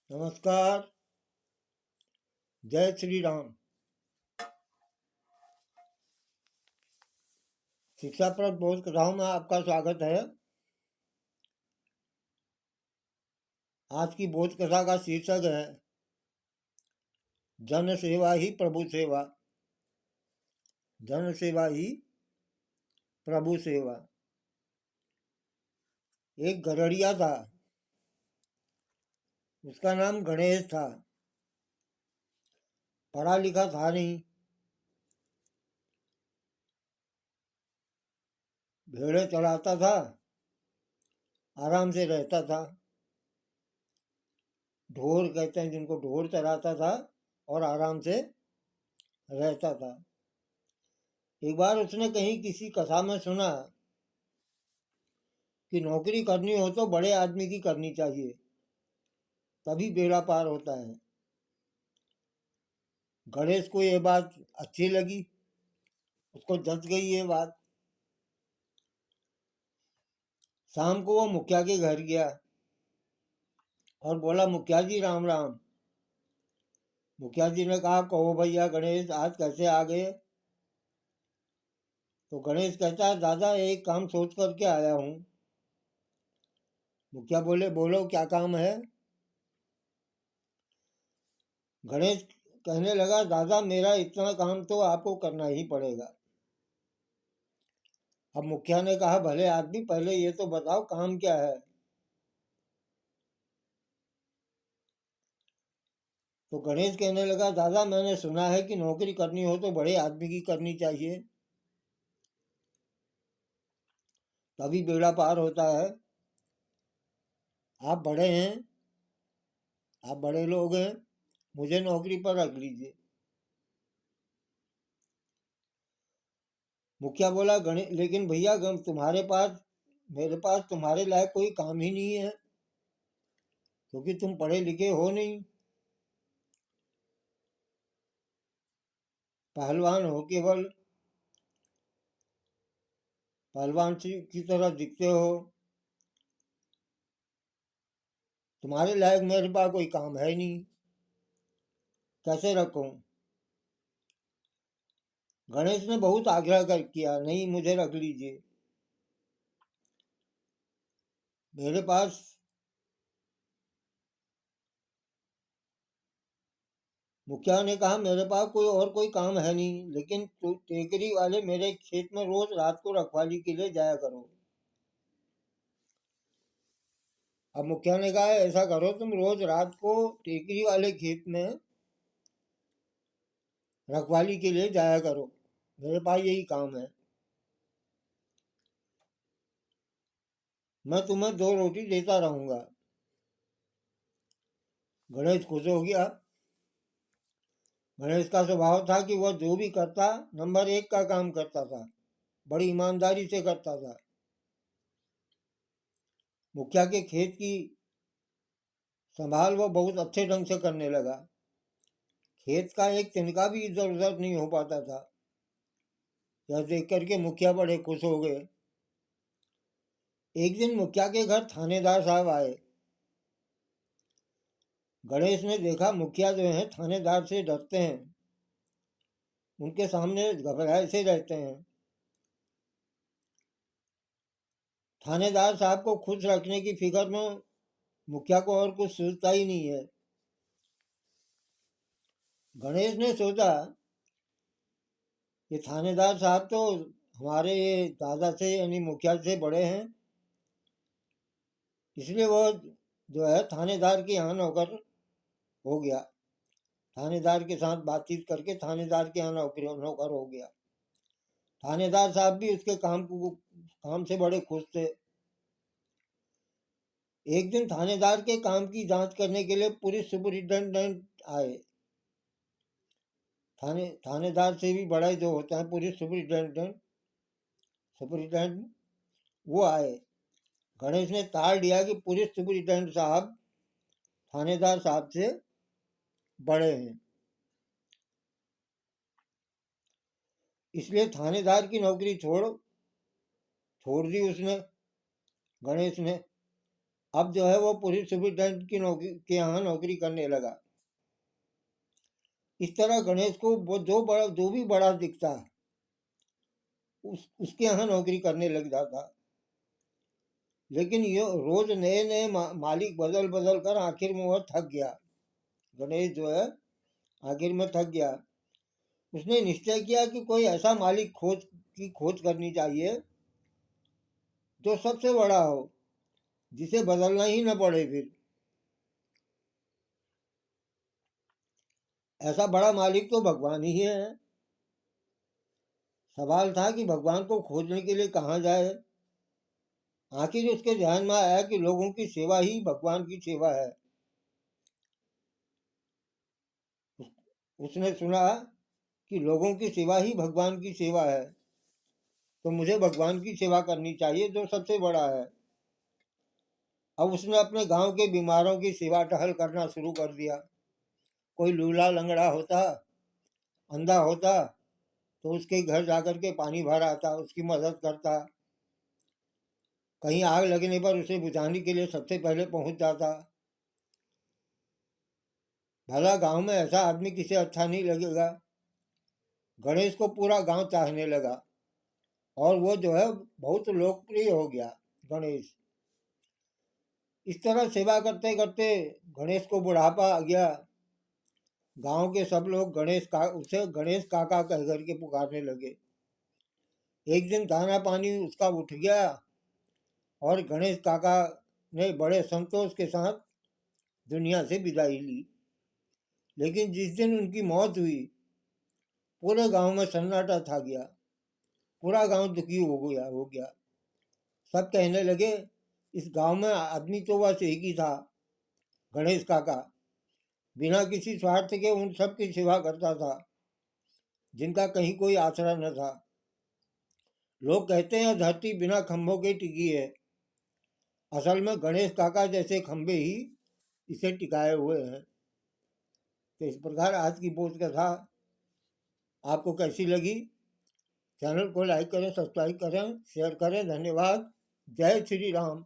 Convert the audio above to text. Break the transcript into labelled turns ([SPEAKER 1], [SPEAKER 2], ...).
[SPEAKER 1] नमस्कार। जय श्री राम। शिक्षाप्रद बोध कथाओं में आपका स्वागत है। आज की बोध कथा का शीर्षक है जन सेवा ही प्रभु सेवा। जन सेवा ही प्रभु सेवा। एक गरड़िया था, उसका नाम गणेश था। पढ़ा लिखा था नहीं, भेड़े चलाता था, आराम से रहता था। ढोर कहते हैं जिनको, ढोर चलाता था और आराम से रहता था। एक बार उसने कहीं किसी कथा में सुना कि नौकरी करनी हो तो बड़े आदमी की करनी चाहिए, तभी बेड़ा पार होता है। गणेश को ये बात अच्छी लगी, उसको जच गई ये बात। शाम को वो मुखिया के घर गया और बोला, मुखिया जी राम राम। मुखिया जी ने कहा, कहो भैया गणेश, आज कैसे आ गए? तो गणेश कहता है, दादा एक काम सोच करके आया हूँ। मुखिया बोले, बोलो क्या काम है? गणेश कहने लगा, दादा मेरा इतना काम तो आपको करना ही पड़ेगा। अब मुखिया ने कहा, भले आदमी पहले ये तो बताओ काम क्या है। तो गणेश कहने लगा, दादा मैंने सुना है कि नौकरी करनी हो तो बड़े आदमी की करनी चाहिए, तभी बेड़ा पार होता है। आप बड़े हैं, आप बड़े लोग हैं, मुझे नौकरी पर रख लीजिए। मुखिया बोला, गणेश लेकिन भैया तुम्हारे पास, मेरे पास तुम्हारे लायक कोई काम ही नहीं है, क्योंकि तुम पढ़े लिखे हो नहीं, पहलवान हो केवल, पहलवान की तरह दिखते हो। तुम्हारे लायक मेरे पास कोई काम है नहीं, कैसे रखूं? गणेश ने बहुत आग्रह कर किया, नहीं मुझे रख लीजिए। मेरे पास मुखिया ने कहा, मेरे पास कोई और कोई काम है नहीं, लेकिन टेकरी वाले मेरे खेत में रोज रात को रखवाली के लिए जाया करो। अब मुखिया ने कहा, ऐसा करो तुम रोज रात को टेकरी वाले खेत में रखवाली के लिए जाया करो, मेरे पास यही काम है, मैं तुम्हें 2 रोटी देता रहूंगा। गणेश खुश हो गया। गणेश का स्वभाव था कि वह जो भी करता नंबर 1 का काम करता था, बड़ी ईमानदारी से करता था। मुखिया के खेत की संभाल वह बहुत अच्छे ढंग से करने लगा। खेत का एक तिनका भी इधर उधर नहीं हो पाता था। यह देख करके मुखिया बड़े खुश हो गए। एक दिन मुखिया के घर थानेदार साहब आए। गणेश ने देखा मुखिया जो है थानेदार से डरते हैं, उनके सामने घबराए से रहते हैं। थानेदार साहब को खुश रखने की फिक्र में मुखिया को और कुछ सूझता ही नहीं है। गणेश ने सोचा, ये थानेदार साहब तो हमारे दादा से यानी मुखिया से बड़े हैं, इसलिए वो जो है थानेदार के यहाँ नौकर हो गया। थानेदार के साथ बातचीत करके थानेदार के यहाँ नौकर हो गया। थानेदार साहब भी उसके काम से बड़े खुश थे। एक दिन थानेदार के काम की जांच करने के लिए पुलिस सुपरिटेंडेंट आए। थानेदार से भी बड़ा जो होता है पुलिस सुपरिटेंडेंट, सुपरिटेंडेंट, वो आए। गणेश ने ताड़ दिया कि पुलिस सुपरिटेंडेंट साहब थानेदार साहब से बड़े हैं, इसलिए थानेदार की नौकरी छोड़ छोड़ दी उसने, गणेश ने। अब जो है वो पुलिस सुपरिटेंडेंट की नौकरी के यहाँ नौकरी करने लगा। इस तरह गणेश को वो जो भी बड़ा दिखता उसके यहाँ नौकरी करने लग जाता। लेकिन ये रोज नए नए मालिक बदल बदल कर आखिर में वह थक गया। गणेश जो है आखिर में थक गया। उसने निश्चय किया कि कोई ऐसा मालिक खोज करनी चाहिए जो सबसे बड़ा हो, जिसे बदलना ही न पड़े। फिर ऐसा बड़ा मालिक तो भगवान ही है। सवाल था कि भगवान को खोजने के लिए कहाँ जाए। आखिर उसके ध्यान में आया कि लोगों की सेवा ही भगवान की सेवा है। उसने सुना कि लोगों की सेवा ही भगवान की सेवा है, तो मुझे भगवान की सेवा करनी चाहिए जो सबसे बड़ा है। अब उसने अपने गांव के बीमारों की सेवा टहल करना शुरू कर दिया। कोई लूला लंगड़ा होता, अंधा होता, तो उसके घर जाकर के पानी भर आता, उसकी मदद करता। कहीं आग लगने पर उसे बुझाने के लिए सबसे पहले पहुंच जाता। भला गांव में ऐसा आदमी किसे अच्छा नहीं लगेगा। गणेश को पूरा गांव चाहने लगा और वो जो है बहुत लोकप्रिय हो गया गणेश। इस तरह सेवा करते करते गणेश को बुढ़ापा आ गया। गांव के सब लोग उसे गणेश काका कह करके पुकारने लगे। एक दिन दाना पानी उसका उठ गया और गणेश काका ने बड़े संतोष के साथ दुनिया से विदाई ली। लेकिन जिस दिन उनकी मौत हुई, पूरे गांव में सन्नाटा छा गया। पूरा गांव दुखी हो गया। सब कहने लगे, इस गांव में आदमी तो बस एक ही था, गणेश काका। बिना किसी स्वार्थ के उन सब की सेवा करता था, जिनका कहीं कोई आसरा न था। लोग कहते हैं धरती बिना खंभों के टिकी है। असल में गणेश काका जैसे खंभे ही इसे टिकाए हुए हैं। तो इस प्रकार आज की बोध कथा आपको कैसी लगी? चैनल को लाइक करें, सब्सक्राइब करें, शेयर करें। धन्यवाद। जय श्री राम।